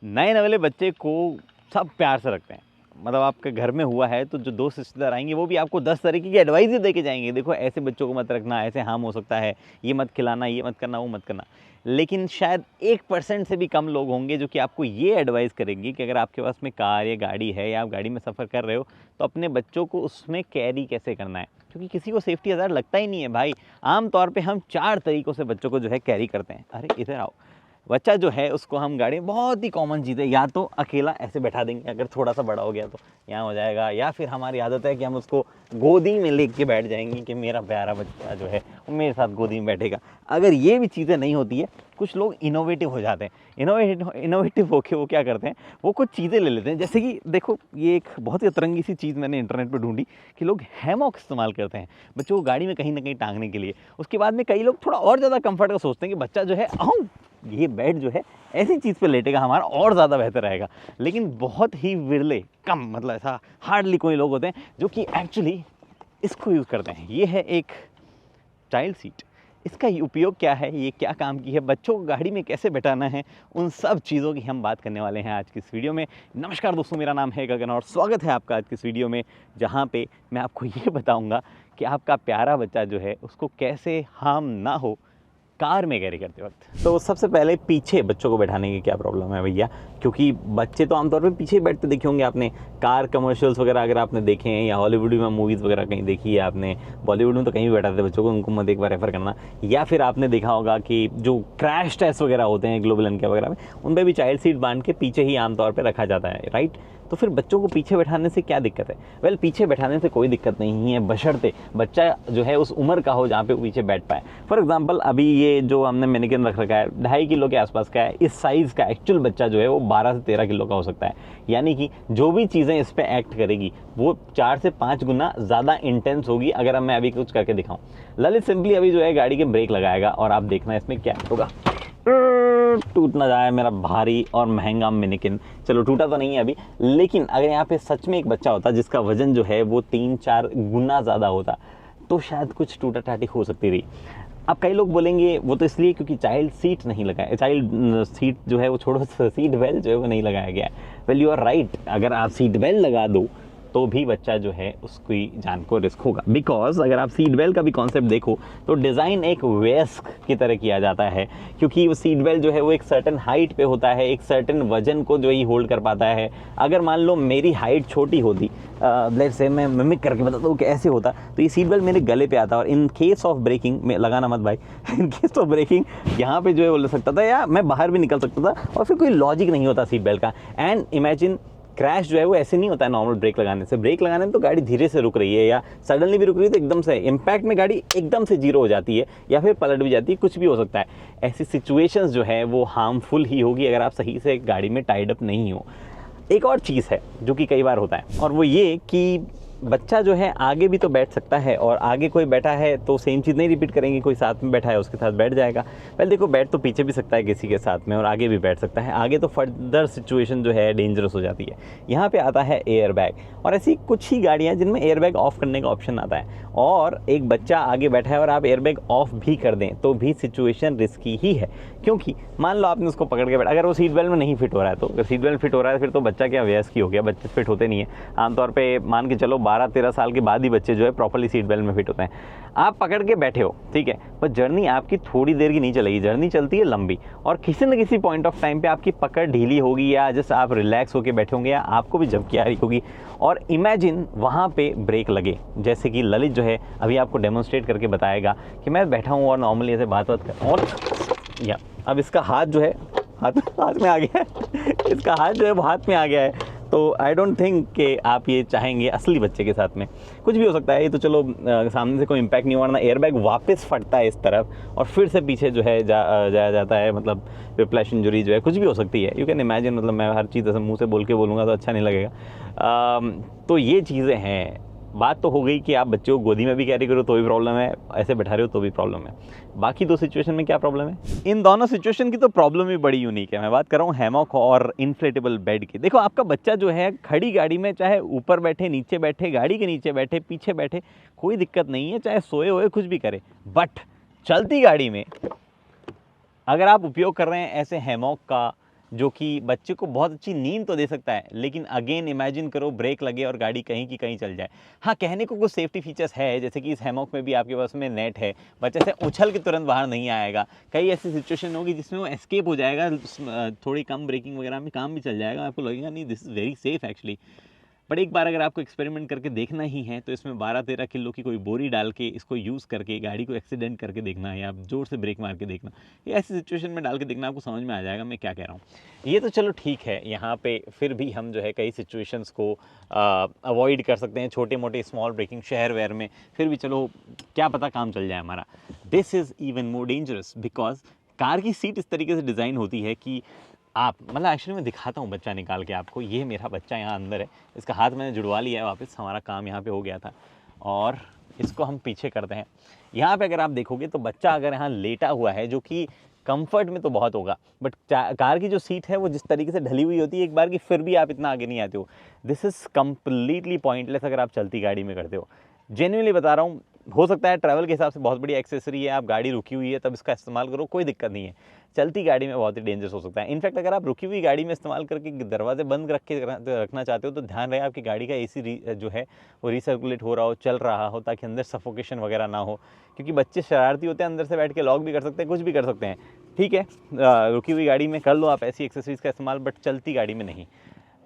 नए नवेले बच्चे को सब प्यार से रखते हैं। मतलब आपके घर में हुआ है तो जो दोस्त रिश्तेदार आएंगे वो भी आपको 10 तरीके की एडवाइस ही दे के जाएंगे, देखो ऐसे बच्चों को मत रखना, ऐसे हार्म हो सकता है, ये मत खिलाना, ये मत करना, वो मत करना। लेकिन शायद 1% से भी कम लोग होंगे जो कि आपको ये एडवाइस करेंगे कि अगर आपके पास में कार या गाड़ी है या आप गाड़ी में सफ़र कर रहे हो तो अपने बच्चों को उसमें कैरी कैसे करना है, क्योंकि किसी को सेफ्टी हज़ार लगता ही नहीं है भाई। आम तौर पे हम 4 तरीक़ों से बच्चों को जो है कैरी करते हैं। अरे इधर आओ। बच्चा जो है उसको हम गाड़ी में, बहुत ही कॉमन चीज़ है, या तो अकेला ऐसे बैठा देंगे, अगर थोड़ा सा बड़ा हो गया तो यहाँ हो जाएगा, या फिर हमारी आदत है कि हम उसको गोदी में लेके बैठ जाएंगे कि मेरा प्यारा बच्चा जो है वो मेरे साथ गोदी में बैठेगा। अगर ये भी चीज़ें नहीं होती है, कुछ लोग इनोवेटिव हो जाते हैं। इनोवेटिव होके वो क्या करते हैं, वो कुछ चीज़ें ले लेते हैं। जैसे कि देखो, ये एक बहुत ही अतरंगी सी चीज़ मैंने इंटरनेट पर ढूंढी कि लोग हैमॉक इस्तेमाल करते हैं बच्चों को गाड़ी में कहीं ना कहीं टांगने के लिए। उसके बाद में कई लोग थोड़ा और ज़्यादा कंफर्ट का सोचते हैं कि बच्चा जो है ये बेड जो है ऐसी चीज़ पे लेटेगा हमारा और ज़्यादा बेहतर रहेगा। लेकिन बहुत ही विरले, कम, मतलब ऐसा हार्डली कोई लोग होते हैं जो कि एक्चुअली इसको यूज़ करते हैं। ये है एक चाइल्ड सीट। इसका उपयोग क्या है, ये क्या काम की है, बच्चों को गाड़ी में कैसे बैठाना है, उन सब चीज़ों की हम बात करने वाले हैं आज की इस वीडियो में। नमस्कार दोस्तों, मेरा नाम है गगन और स्वागत है आपका आज की इस वीडियो में, जहाँ पे मैं आपको ये बताऊँगा कि आपका प्यारा बच्चा जो है उसको कैसे हार्म ना हो कार में कैरी करते वक्त। तो सबसे पहले पीछे बच्चों को बैठाने की क्या प्रॉब्लम है भैया, क्योंकि बच्चे तो आमतौर पे पीछे बैठते देखे होंगे आपने। कार कमर्शियल्स वगैरह अगर आपने देखे हैं या हॉलीवुड में मूवीज़ वगैरह कहीं देखी है आपने, बॉलीवुड में तो कहीं भी बैठाते बच्चों को, उनको मत एक बार रेफर करना। या फिर आपने देखा होगा कि जो क्रैश टेस्ट वगैरह होते हैं ग्लोबल इनके वगैरह में, उन पर भी चाइल्ड सीट बांध के पीछे ही आमतौर पर रखा जाता है, राइट। तो फिर बच्चों को पीछे बैठाने से क्या दिक्कत है? वेल, पीछे बैठाने से कोई दिक्कत नहीं है, बशर्ते बच्चा जो है उस उम्र का हो जहाँ पे वो पीछे बैठ पाए। फॉर एग्जांपल, अभी ये जो हमने मैनिक्विन रख रखा है 2.5 किलो के आसपास का है, इस साइज़ का एक्चुअल बच्चा जो है वो 12 से 13 किलो का हो सकता है। यानी कि जो भी चीज़ें इस पर एक्ट करेगी वो 4 से 5 गुना ज़्यादा इंटेंस होगी। अगर अब मैं अभी कुछ करके दिखाऊँ, ललित सिंपली अभी जो है गाड़ी के ब्रेक लगाएगा और आप देखना इसमें क्या होगा। टूट ना जाए मेरा भारी और महंगा मैनिक्विन। चलो टूटा तो नहीं है अभी, लेकिन अगर यहाँ पे सच में एक बच्चा होता जिसका वजन जो है वो 3-4 गुना ज़्यादा होता तो शायद कुछ टूटा टाटी हो सकती थी। अब कई लोग बोलेंगे वो तो इसलिए क्योंकि चाइल्ड सीट नहीं लगाया, चाइल्ड सीट जो है वो छोड़ो, सीट बेल्ट जो है वो नहीं लगाया गया है। वेल, यू आर राइट, अगर आप सीट बेल्ट लगा दो तो भी बच्चा जो है उसकी जान को रिस्क होगा। बिकॉज अगर आप सीट बेल्ट का भी कॉन्सेप्ट देखो तो डिज़ाइन एक वेस्ट की तरह किया जाता है, क्योंकि वो सीट बेल्ट जो है वो एक सर्टेन हाइट पे होता है, एक सर्टेन वजन को जो ही होल्ड कर पाता है। अगर मान लो मेरी हाइट छोटी होती, लेट्स से मैं मिमिक करके बताता हूँ कि ऐसे होता, तो ये सीट बेल्ट मेरे गले पे आता और इन केस ऑफ ब्रेकिंग में लगाना मत भाई इन केस ऑफ ब्रेकिंग यहाँ पे जो है वो ले सकता था या मैं बाहर भी निकल सकता था और फिर कोई लॉजिक नहीं होता सीट बेल्ट का। एंड इमेजिन, क्रैश जो है वो ऐसे नहीं होता है नॉर्मल ब्रेक लगाने से। ब्रेक लगाने में तो गाड़ी धीरे से रुक रही है या सडनली भी रुक रही है तो एकदम से इम्पैक्ट में गाड़ी एकदम से जीरो हो जाती है या फिर पलट भी जाती है, कुछ भी हो सकता है। ऐसी सिचुएशंस जो है वो हार्मफुल ही होगी अगर आप सही से गाड़ी में टाइड अप नहीं हो। एक और चीज़ है जो कि कई बार होता है, और वो ये कि बच्चा जो है आगे भी तो बैठ सकता है, और आगे कोई बैठा है तो सेम चीज़ नहीं रिपीट करेंगे, कोई साथ में बैठा है उसके साथ बैठ जाएगा। पहले देखो, बैठ तो पीछे भी सकता है किसी के साथ में और आगे भी बैठ सकता है। आगे तो फर्दर सिचुएशन जो है डेंजरस हो जाती है। यहाँ पे आता है एयर बैग, और ऐसी कुछ ही गाड़ियाँ जिनमें एयर बैग ऑफ करने का ऑप्शन आता है, और एक बच्चा आगे बैठा है और आप एयर बैग ऑफ भी कर दें तो भी सिचुएशन रिस्की ही है। क्योंकि मान लो आपने उसको पकड़ के बैठा, अगर वो सीट बेल्ट में नहीं फिट हो रहा है तो, अगर सीट बेल्ट फिट हो रहा है फिर तो बच्चा क्या वयस्क ही हो गया, बच्चे फिट होते नहीं है। आमतौर पे मान के चलो 12-13 साल के बाद ही बच्चे जो है प्रॉपर्ली सीट बेल्ट में फिट होते हैं। आप पकड़ के बैठे हो, ठीक है, पर जर्नी आपकी थोड़ी देर की नहीं चलेगी, जर्नी चलती है लंबी, और किसी न किसी पॉइंट ऑफ टाइम पे आपकी पकड़ ढीली होगी या जस्ट आप रिलैक्स होकर बैठे होंगे या आपको भी झपकी आ रही होगी, और इमेजिन वहाँ पे ब्रेक लगे। जैसे कि ललित जो है अभी आपको डेमोन्स्ट्रेट करके बताएगा कि मैं बैठा हूँ और नॉर्मली ऐसे बात कर, और या अब इसका हाथ जो है हाथ में आ गया है इसका हाथ जो है वो हाथ में आ गया है। तो आई डोंट थिंक कि आप ये चाहेंगे असली बच्चे के साथ में। कुछ भी हो सकता है, ये तो चलो सामने से कोई इम्पैक्ट नहीं हुआ ना, एयरबैग वापस फटता है इस तरफ और फिर से पीछे जो है जाया जाता है, मतलब विप्लैश इंजरी जो है कुछ भी हो सकती है। यू कैन इमेजिन, मतलब मैं हर चीज़ ऐसे मुंह से बोल के बोलूँगा तो अच्छा नहीं लगेगा। तो ये चीज़ें हैं। बात तो हो गई कि आप बच्चे को गोदी में भी कैरी करो तो भी प्रॉब्लम है, ऐसे बैठा रहे हो तो भी प्रॉब्लम है। बाकी दो सिचुएशन में क्या प्रॉब्लम है? इन दोनों सिचुएशन की तो प्रॉब्लम ही बड़ी यूनिक है। मैं बात कर रहा हूँ हैमॉक और इन्फ्लेटेबल बेड की। देखो, आपका बच्चा जो है खड़ी गाड़ी में चाहे ऊपर बैठे, नीचे बैठे, गाड़ी के नीचे बैठे, पीछे बैठे, कोई दिक्कत नहीं है, चाहे सोए हुए कुछ भी करे। बट चलती गाड़ी में अगर आप उपयोग कर रहे हैं ऐसे हैमॉक का जो कि बच्चे को बहुत अच्छी नींद तो दे सकता है, लेकिन अगेन इमेजिन करो ब्रेक लगे और गाड़ी कहीं की कहीं चल जाए। हाँ, कहने को कुछ सेफ्टी फीचर्स है, जैसे कि इस हैमॉक में भी आपके पास में नेट है, बच्चा से उछल के तुरंत बाहर नहीं आएगा। कई ऐसी सिचुएशन होगी जिसमें वो एस्केप हो जाएगा, थोड़ी कम ब्रेकिंग वगैरह में काम भी चल जाएगा, आपको लगेगा नहीं this is very safe actually. But एक बार अगर आपको एक्सपेरिमेंट करके देखना ही है तो इसमें 12-13 किलो की कोई बोरी डाल के इसको यूज़ करके गाड़ी को एक्सीडेंट करके देखना है, या आप ज़ोर से ब्रेक मार के देखना, ये ऐसी सिचुएशन में डाल के देखना, आपको समझ में आ जाएगा मैं क्या कह रहा हूँ। ये तो चलो ठीक है, यहाँ पे फिर भी हम जो है कई सिचुएशंस को अवॉइड कर सकते हैं, छोटे मोटे स्मॉल ब्रेकिंग शहर वहर में, फिर भी चलो क्या पता काम चल जाए हमारा। This is even more dangerous because car की सीट इस तरीके से डिज़ाइन होती है कि आप, मतलब एक्चुअली मैं दिखाता हूँ बच्चा निकाल के आपको, ये मेरा बच्चा यहाँ अंदर है, इसका हाथ मैंने जुड़वा लिया है वापस, हमारा काम यहाँ पे हो गया था, और इसको हम पीछे करते हैं। यहाँ पे अगर आप देखोगे तो बच्चा अगर यहाँ लेटा हुआ है, जो कि कंफर्ट में तो बहुत होगा, बट कार की जो सीट है वो जिस तरीके से ढली हुई होती है एक बार की, फिर भी आप इतना आगे नहीं आते हो। दिस इज़ कम्प्लीटली पॉइंटलेस अगर आप चलती गाड़ी में करते हो, जेन्युइनली बता रहा हूँ। हो सकता है ट्रैवल के हिसाब से बहुत बड़ी एक्सेसरी है, आप गाड़ी रुकी हुई है तब इसका इस्तेमाल करो, कोई दिक्कत नहीं है। चलती गाड़ी में बहुत ही डेंजरस हो सकता है। इनफैक्ट अगर आप रुकी हुई गाड़ी में इस्तेमाल करके दरवाजे बंद रख के रखना चाहते हो तो ध्यान रहे आपकी गाड़ी का एसी जो है वो रिसर्कुलेट हो रहा हो, चल रहा हो, ताकि अंदर सफोकेशन वगैरह ना हो, क्योंकि बच्चे शरारती होते हैं, अंदर से बैठ के लॉक भी कर सकते हैं, कुछ भी कर सकते हैं। ठीक है, रुकी हुई गाड़ी में कर लो आप ऐसी एक्सेसरीज का इस्तेमाल, बट चलती गाड़ी में नहीं।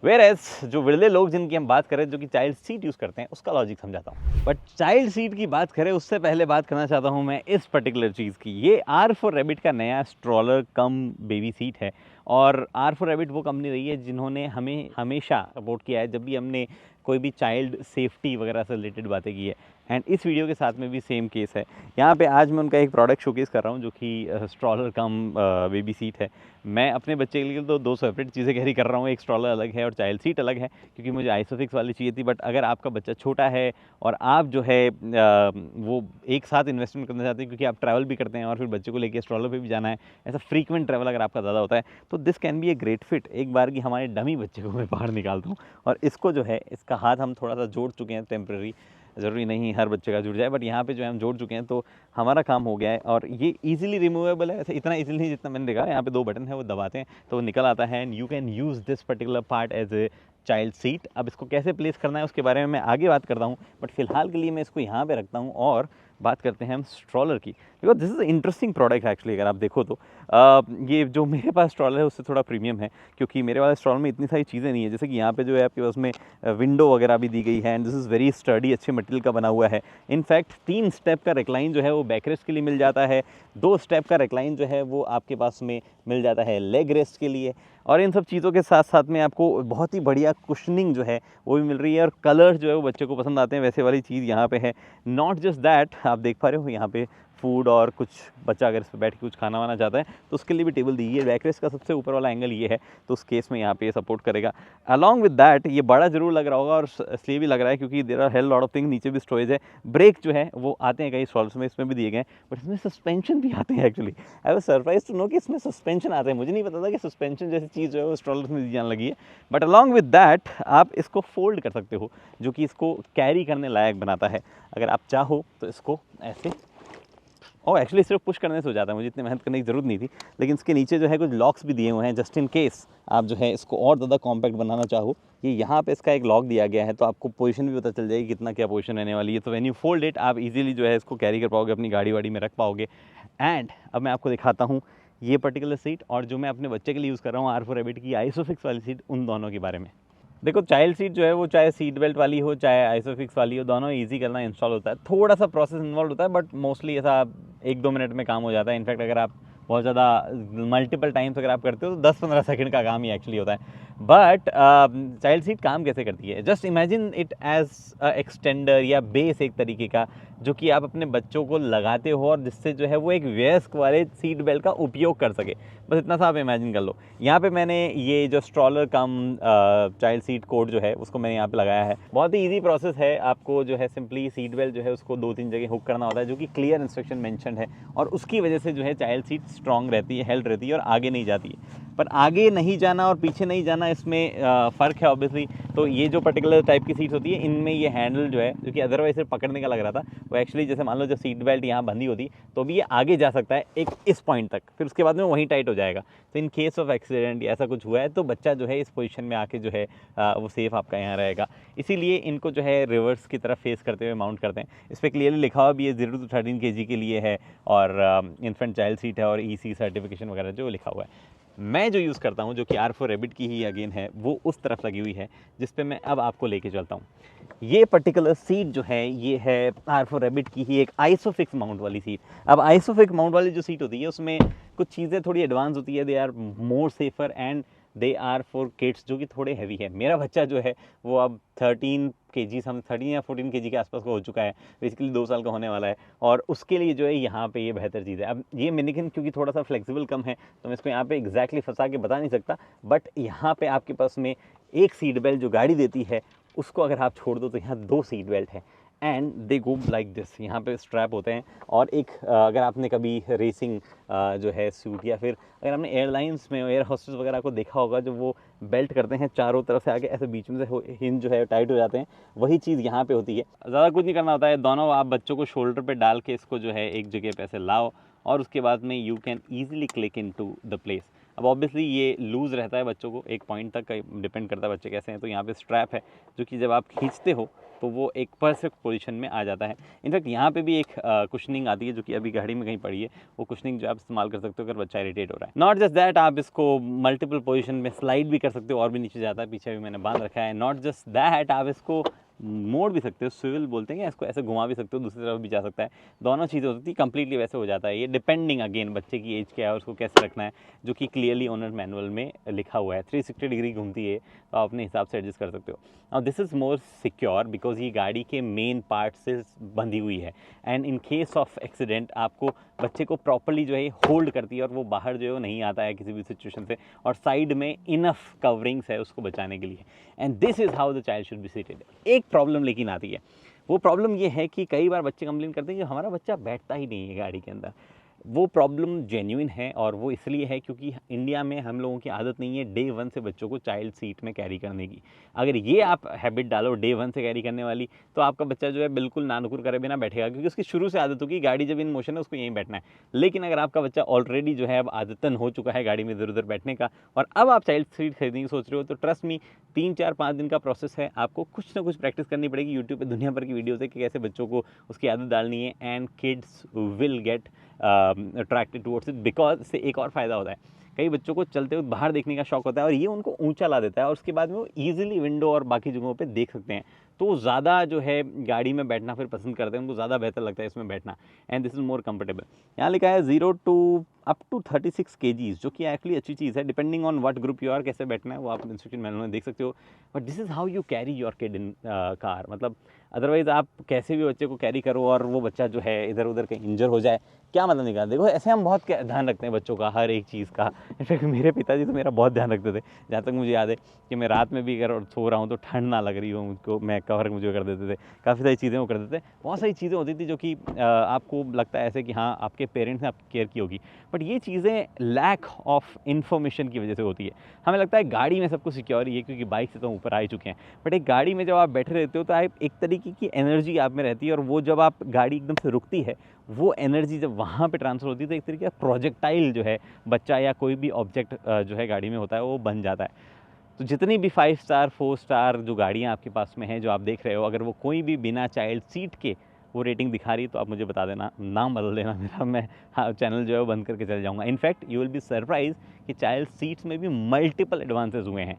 वेयर एज जो विरले लोग जिनकी हम बात करें, जो कि चाइल्ड सीट यूज़ करते हैं, उसका लॉजिक समझाता हूँ। बट चाइल्ड सीट की बात करें उससे पहले बात करना चाहता हूँ मैं इस पर्टिकुलर चीज़ की। ये आर फॉर रैबिट का नया स्ट्रॉलर कम बेबी सीट है, और आर फॉर रैबिट वो कंपनी रही है जिन्होंने हमें हमेशा सपोर्ट किया है जब भी हमने कोई भी चाइल्ड सेफ्टी वगैरह से रिलेटेड बातें की है। एंड इस वीडियो के साथ में भी सेम केस है। यहाँ पे आज मैं उनका एक प्रोडक्ट शोकेस कर रहा हूँ जो कि स्ट्रॉलर कम बेबी सीट है। मैं अपने बच्चे के लिए तो दो सेपरेट चीज़ें कैरी कर रहा हूँ, एक स्ट्रॉलर अलग है और चाइल्ड सीट अलग है, क्योंकि मुझे आइसोफिक्स वाली चाहिए थी। बट अगर आपका बच्चा छोटा है और आप जो है वो एक साथ इन्वेस्टमेंट करना चाहते हैं, क्योंकि आप ट्रैवल भी करते हैं और फिर बच्चे को लेकर स्ट्रॉलर पे भी जाना है, ऐसा फ्रीक्वेंट ट्रैवल अगर आपका ज़्यादा होता है, तो this can be a great fit. एक बार की हमारे डमी बच्चे को मैं बाहर निकालता हूँ, और इसको जो है इसका हाथ हम थोड़ा सा जोड़ चुके हैं टेम्प्रेरी, ज़रूरी नहीं हर बच्चे का जुड़ जाए, बट यहाँ पे जो है हम जोड़ चुके हैं, तो हमारा काम हो गया है। और ये इजीली रिमूवेबल है, ऐसे इतना इजीली नहीं जितना मैंने देखा। यहाँ पे 2 बटन है, वो दबाते हैं तो वो निकल आता है, and you can use this particular part as a child seat. अब इसको कैसे प्लेस करना है उसके बारे में मैं आगे बात करता हूँ, बट फिलहाल के लिए मैं इसको यहाँ पे रखता हूँ और बात करते हैं हम स्ट्रॉलर की, because this is interesting product actually. अगर आप देखो तो ये जो मेरे पास स्ट्रॉलर है उससे थोड़ा प्रीमियम है, क्योंकि मेरे वाले स्ट्रॉलर में इतनी सारी चीज़ें नहीं है। जैसे कि यहाँ पे जो है आपके पास में विंडो वगैरह भी दी गई है, and this is very study, अच्छे मटेरियल का बना हुआ है। इनफैक्ट 3 स्टेप का रिक्लाइन जो है वो बैक रेस्ट के लिए मिल जाता है, 2 स्टेप का रिक्लाइन जो है वो आपके पास में मिल जाता है लेग रेस्ट के लिए, और इन सब चीज़ों के साथ साथ में आपको बहुत ही बढ़िया कुशनिंग जो है वो भी मिल रही है, और कलर जो है वो बच्चे को पसंद आते हैं, वैसे वाली चीज़ यहाँ पे है। नॉट जस्ट दैट, आप देख पा रहे हो यहाँ पे फूड और कुछ, बच्चा अगर इस पर बैठ के कुछ खाना वाना चाहता है तो उसके लिए भी टेबल दी है। बैकरेस्ट का सबसे ऊपर वाला एंगल ये है, तो उस केस में यहाँ पे सपोर्ट करेगा। अलॉन्ग विद दैट ये बड़ा जरूर लग रहा होगा, और इसलिए भी लग रहा है क्योंकि there are hell lot of thing, नीचे भी स्टोरेज है। ब्रेक जो है वो आते हैं कई स्टॉल्स में, इसमें भी दिए गए, बट इसमें सस्पेंशन भी आते हैं actually. I was surprise to know कि इसमें सस्पेंशन आते हैं, मुझे नहीं पता था कि सस्पेंशन जैसी चीज़ जो है वो स्टॉलर्स में दी जाने लगी है। बट अलॉन्ग विद दैट आप इसको फोल्ड कर सकते हो, जो कि इसको कैरी करने लायक बनाता है। अगर आप चाहो तो इसको ऐसे, और एक्चुअली सिर्फ पुश करने से हो जाता है, मुझे इतनी मेहनत करने की ज़रूरत नहीं थी। लेकिन इसके नीचे जो है कुछ लॉक्स भी दिए हुए हैं, जस्ट इन केस आप जो है इसको और ज़्यादा कॉम्पैक्ट बनाना चाहो। ये यहाँ पे इसका एक लॉक दिया गया है, तो आपको पोजीशन भी पता चल जाएगी कितना क्या पोजीशन रहने वाली है। तो व्हेन यू फोल्ड इट आप इजीली जो है इसको कैरी कर पाओगे, अपनी गाड़ी वाड़ी में रख पाओगे। एंड अब मैं आपको दिखाता हूँ ये पर्टिकुलर सीट, और जो मैं अपने बच्चे के लिए यूज़ कर रहा हूँ आर फॉर रैबिट की आइसोफिक्स वाली सीट, उन दोनों के बारे में। देखो चाइल्ड सीट जो है वो चाहे सीट बेल्ट वाली हो चाहे आइसोफिक्स वाली हो, दोनों इजी करना इंस्टॉल होता है। थोड़ा सा प्रोसेस इन्वॉल्व होता है, बट मोस्टली ऐसा 1-2 मिनट में काम हो जाता है। इनफैक्ट अगर आप बहुत ज़्यादा मल्टीपल टाइम्स अगर आप करते हो तो 10-15 सेकंड का काम ही एक्चुअली होता है। बट चाइल्ड सीट काम कैसे करती है, just imagine it as extender या बेस एक तरीके का, जो कि आप अपने बच्चों को लगाते हो और जिससे जो है वो एक वयस्क वाले सीट बेल्ट का उपयोग कर सके। बस इतना सा आप इमेजिन कर लो। यहाँ पे मैंने ये जो स्ट्रॉलर कम चाइल्ड सीट कोड जो है उसको मैंने यहाँ पे लगाया है। बहुत ही ईजी प्रोसेस है, आपको जो है सिंपली सीट बेल्ट जो है उसको 2-3 जगह हुक करना होता है, जो कि क्लियर इंस्ट्रक्शन मेंशन है, और उसकी वजह से जो है चाइल्ड सीट स्ट्रॉन्ग रहती है, हेल्ड रहती है और आगे नहीं जाती है। पर आगे नहीं जाना और पीछे नहीं जाना इसमें फ़र्क है ऑब्वियसली। तो ये जो पर्टिकुलर टाइप की सीट्स होती है इनमें ये हैंडल जो है, जो कि अदरवाइज सिर्फ पकड़ने का लग रहा था, वो एक्चुअली जैसे मान लो जब सीट बेल्ट यहाँ बंधी होती तो भी ये आगे जा सकता है एक इस पॉइंट तक, फिर उसके बाद में वहीं टाइट हो जाएगा। तो इन केस ऑफ एक्सीडेंट या ऐसा कुछ हुआ है तो बच्चा जो है इस पोजीशन में आके जो है वो सेफ़ आपका यहाँ रहेगा। इसीलिए इनको जो है रिवर्स की तरफ फेस करते हुए माउंट करते हैं। इस पर क्लियरली लिखा हुआ भी है 0 to 13 kg के लिए है और इन्फेंट चाइल्ड सीट है और EC सर्टिफिकेशन वगैरह जो लिखा हुआ है। मैं जो यूज़ करता हूँ जो कि R4 रैबिट की ही अगेन है, वो उस तरफ लगी हुई है जिस पे मैं अब आपको लेके चलता हूँ। ये पर्टिकुलर सीट जो है ये है R4 रैबिट की ही एक आइसोफिक्स माउंट वाली सीट। अब आइसोफिक्स माउंट वाली जो सीट होती है उसमें कुछ चीज़ें थोड़ी एडवांस होती है, they are more safer and they are for kids जो कि थोड़े हैवी है। मेरा बच्चा जो है वो अब 13 kg, हम 13 या 14 kg के आसपास का हो चुका है, बेसिकली 2 साल का होने वाला है और उसके लिए जो है यहाँ पे ये बेहतर चीज़ है। अब ये मैनिक्विन क्योंकि थोड़ा सा फ्लेक्सिबल कम है तो मैं इसको यहाँ पे एग्जैक्टली फंसा के बता नहीं सकता, बट यहाँ पे आपके पास में एक सीट बेल्ट जो गाड़ी देती है उसको अगर आप छोड़ दो तो यहाँ 2 सीट बेल्ट है and they go like this. यहाँ पे स्ट्रैप होते हैं और एक अगर आपने कभी रेसिंग जो है सूट या फिर अगर आपने एयरलाइंस में एयर होस्टेस वगैरह को देखा होगा जो वो बेल्ट करते हैं चारों तरफ से आगे ऐसे बीच में से हिंज जो है टाइट हो जाते हैं, वही चीज़ यहाँ पे होती है। ज़्यादा कुछ नहीं करना होता है, दोनों आप बच्चों को शोल्डर पे डाल के इसको जो है एक जगह पे ऐसे लाओ और उसके बाद में you can easily click in to the place. अब ऑब्वियसली ये लूज़ रहता है बच्चों को, एक पॉइंट तक डिपेंड करता है बच्चे कैसे हैं। तो यहाँ पे स्ट्रैप है जो कि जब आप खींचते हो तो वो एक परफेक्ट पोजीशन में आ जाता है। इनफैक्ट यहाँ पे भी एक कुशनिंग आती है जो कि अभी गाड़ी में कहीं पड़ी है, वो कुशनिंग जो आप इस्तेमाल कर सकते हो अगर बच्चा इरिटेट हो रहा है। नॉट जस्ट दैट, आप इसको मल्टीपल पोजीशन में स्लाइड भी कर सकते हो और भी नीचे जाता है, पीछे भी मैंने बांध रखा है। नॉट जस्ट दैट, आप इसको मोड़ भी सकते हो, स्विvel बोलते हैं, इसको ऐसे घुमा भी सकते हो, दूसरी तरफ भी जा सकता है। दोनों चीज़ें हो सकती है, कंप्लीटली वैसे हो जाता है ये, डिपेंडिंग अगेन बच्चे की एज क्या है और उसको कैसे रखना है, जो कि क्लियरली ओनर मैनुअल में लिखा हुआ है। 360 डिग्री घूमती है तो आप अपने हिसाब से एडजस्ट कर सकते हो। और this is more secure because ये गाड़ी के मेन पार्ट से बंधी हुई है and in case of accident आपको बच्चे को प्रॉपरली जो है होल्ड करती है और वो बाहर जो है वो नहीं आता है किसी भी सिचुएशन से, और साइड में इनफ कवरिंग्स है उसको बचाने के लिए। And this is how the child should be seated. एक प्रॉब्लम लेकिन आती है, वो प्रॉब्लम ये है कि कई बार बच्चे कंप्लेन करते हैं कि हमारा बच्चा बैठता ही नहीं है गाड़ी के अंदर। वो प्रॉब्लम जेन्युइन है और वो इसलिए है क्योंकि इंडिया में हम लोगों की आदत नहीं है डे 1 से बच्चों को चाइल्ड सीट में कैरी करने की। अगर ये आप हैबिट डालो डे 1 से कैरी करने वाली तो आपका बच्चा जो है बिल्कुल नानुकुर करे बिना बैठेगा, क्योंकि उसकी शुरू से आदत होगी गाड़ी जब इन मोशन है उसको यहीं बैठना है। लेकिन अगर आपका बच्चा ऑलरेडी जो है अब आदतन हो चुका है गाड़ी में इधर उधर बैठने का और अब आप चाइल्ड सीट खरीदने की सोच रहे हो, तो ट्रस्ट मी 3-4-5 दिन का प्रोसेस है, आपको कुछ ना कुछ प्रैक्टिस करनी पड़ेगी। यूट्यूब पे दुनिया भर की वीडियोज़ है कि कैसे बच्चों को उसकी आदत डालनी है and kids will get attracted towards it. Because इससे एक और फ़ायदा होता है, कई बच्चों को चलते हुए बाहर देखने का शौक होता है और ये उनको ऊंचा ला देता है और उसके बाद में वो ईजिली विंडो और बाकी जगहों पे देख सकते हैं, तो ज़्यादा जो है गाड़ी में बैठना फिर पसंद करते हैं, उनको ज़्यादा बेहतर लगता है इसमें बैठना and this is more comfortable. यहाँ लिखा है 0 to up to 36 kgs, जो कि एक्चुअली अच्छी चीज़ है, depending on what group you are, कैसे बैठना है वो आप इंस्ट्रक्शन मैनुअल में देख सकते हो। But this is how you carry your kid in car. मतलब अदरवाइज़ आप कैसे भी बच्चे को कैरी करो और वो बच्चा जो है इधर उधर कहीं इंजर हो जाए, क्या मतलब निकाल। देखो ऐसे हम बहुत ध्यान रखते हैं बच्चों का हर एक चीज़ का। इनफैक्ट मेरे पिताजी तो मेरा बहुत ध्यान रखते थे, जहाँ तक मुझे याद है कि मैं रात में भी अगर सो रहा हूँ तो ठंड ना लग रही हो मुझको, मैं कवर मुझे कर देते थे, काफ़ी सारी चीज़ें वो कर देते थे। बहुत सारी चीज़ें होती थी जो कि आपको लगता है ऐसे कि हाँ आपके पेरेंट्स ने आपकी केयर की होगी, बट ये चीज़ें लैक ऑफ इन्फॉर्मेशन की वजह से होती है। हमें लगता है गाड़ी में सब कुछ सिक्योर ही है क्योंकि बाइक से तो ऊपर आ ही चुके हैं, बट एक गाड़ी में जब आप बैठे रहते हो तो आप एक तरीके की एनर्जी आप में रहती है और वो जब आप गाड़ी एकदम से रुकती है वो एनर्जी जब वहाँ पे ट्रांसफ़र होती है तो एक तरीके का प्रोजेक्टाइल जो है बच्चा या कोई भी ऑब्जेक्ट जो है गाड़ी में होता है वो बन जाता है। तो जितनी भी 5 स्टार 4 स्टार जो गाड़ियाँ आपके पास में हैं जो आप देख रहे हो, अगर वो कोई भी बिना चाइल्ड सीट के वो रेटिंग दिखा रही है तो आप मुझे बता देना, नाम बदल देना मेरा, मैं हाँ चैनल जो है वो बंद करके चल जाऊँगा। In fact you will be surprise कि चाइल्ड सीट्स में भी मल्टीपल एडवांसेस हुए हैं।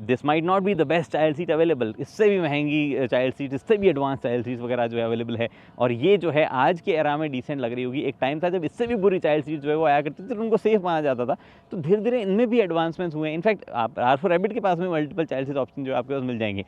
This might not be the best child seat available, इससे भी महंगी चाइल्ड सीट, इससे भी एडवांस चाइल्ड सीट्स वगैरह जो है अवेलेबल है, और ये जो है आज के एरा में डिसेंट लग रही होगी। एक टाइम था जब इससे भी बुरी चाइल्ड सीट जो है वो आया करती थी तो उनको सेफ माना जाता था, तो धीरे धीरे इनमें भी एडवांसमेंट्स हुए हैं। इनफैक्ट आप R4 रैबिट के पास में मल्टीपल चाइल्ड सीट ऑप्शन जो है आपके पास मिल जाएंगे।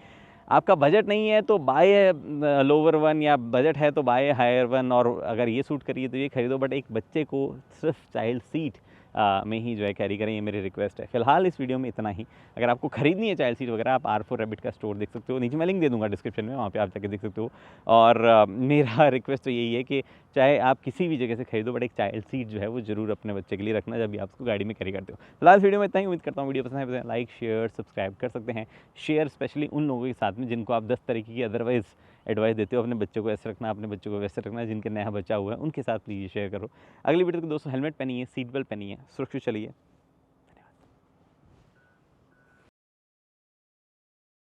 आपका बजट नहीं है तो बाय लोअर वन, या बजट है तो बाय हायर वन, और अगर ये सूट करिए तो ये खरीदो, बट एक बच्चे को सिर्फ चाइल्ड सीट में ही जो है कैरी करें, ये मेरी रिक्वेस्ट है। फिलहाल इस वीडियो में इतना ही। अगर आपको खरीदनी है चाइल्ड सीट वगैरह, आप R4 रैबिट का स्टोर देख सकते हो, नीचे मैं लिंक दे दूँगा डिस्क्रिप्शन में, वहाँ पे आप जाके देख सकते हो। और मेरा रिक्वेस्ट तो यही है कि चाहे आप किसी भी जगह से खरीदो, बट एक चाइल्ड सीट जो है वो ज़रूर अपने बच्चे के लिए रखना जब भी आप उसको गाड़ी में कैरी करते हो। फिलहाल इस वीडियो में इतना ही। उम्मीद करता हूँ वीडियो पसंद है, लाइक शेयर सब्सक्राइब कर सकते हैं। शेयर स्पेशली उन लोगों के साथ में जिनको आप 10 तरीके की अदरवाइज़ एडवाइस देते हो, अपने बच्चों को ऐसे रखना, अपने बच्चों को वैसे रखना, जिनके नया बच्चा हुआ है उनके साथ प्लीज़ शेयर करो। अगली वीडियो तक दोस्तों हेलमेट पहनिए, सीट बेल्ट पहनिए, सुरक्षित चलिए।